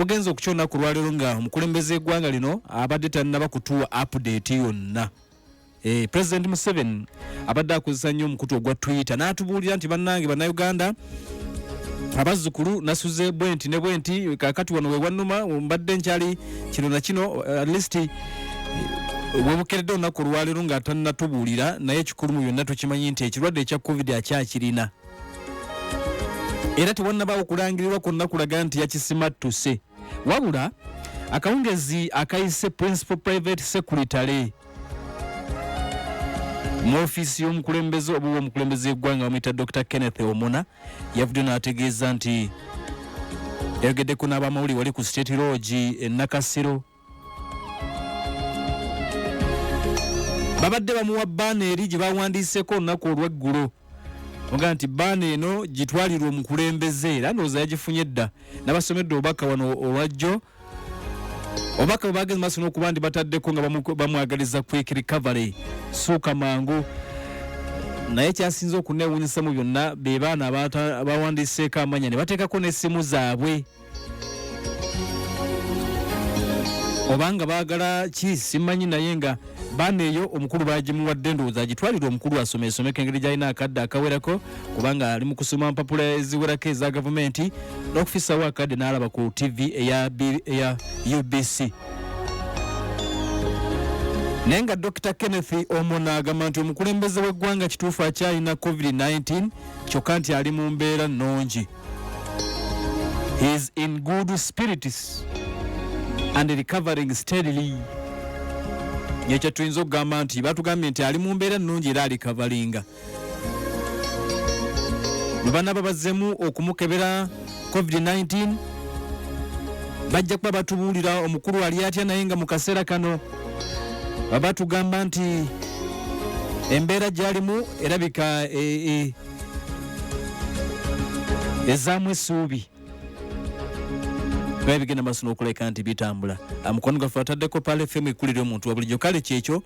ogenza okukyona ku lwaliro nga omukulembeze eggwanga lino abadde tannaba kutuwa update yonna. President Museveni abadde akozesa nnyo omukutu ogwa Twitter n'atubuulira nti bannange bannayuganda abazzukulu nasuze bwenti ne bwenti kakati wano wewannuma mbadde nkyali kino na kino at least webukeredde olunaku olwaliro nga tannatubuulira naye ekikulu mu byonna tukimanyi nti ekirwadde ekya covid akyakirina era tewannabaawo okulangirirwa kwonna kulaga nti yakisimattuse wabula akawungezi akayise principal private secretary mu ofiisi y'omukulembeze oba omukulembeze w'eggwanga bamuyita Dr. Kenneth Omona yavudde n'ategeeza nti yayogeddeko n'abamawulire wali ku State Lodge e Nakasero babadde bamuwa bbaana eri gye bawandiiseko olunaku olw'eggulo oga nti bbaana eno gitwalirwa omukulembeze era ndowooza yagifunye dda n'abasomedde obubaka wano olwajjo obubaka bwe bageze maaso n'okuba ndi bataddeko nga bamwagaliza quick recovery suuka mangu naye kyasinze okuneewuunyisa mu byonna be baana abawandiiseeko amanya ne bateekako n'essimu zaabwe obanga baagala ki simanyi naye nga baana eyo omukulu bagimuwadde ndowooza agitwalira omukulu asomesomeko engeri gy'alina akadde akawerako kubanga ali mu kusoma mpapula eziwerako eza gavumenti n'okufisawo akadde n'alaba ku TV eya UBC naye nga Dr. Kenneth Omona agamba nti omukulembeze w'eggwanga kituufu akyalina COVID-19 kyokka nti ali mu mbeera nnungi. He is in good spirits and recovering steadily. Nyekyo tuyinza okugamba nti batugambye nti ali mu mbeera nnungi era alikavalinga. Bwe banaba bazzemu okumukebera COVID-19 bajja kuba batubuulira omukulu ali atya naye nga mu kaseera kano baba tugamba nti embeera gy'alimu erabika ezaamu essuubi nga bigenda maaso n'okuleka nti bitambula. Amukono gaffe ataddeko Pale FM ekkulira omuntu wa bulijjo kale kyekyo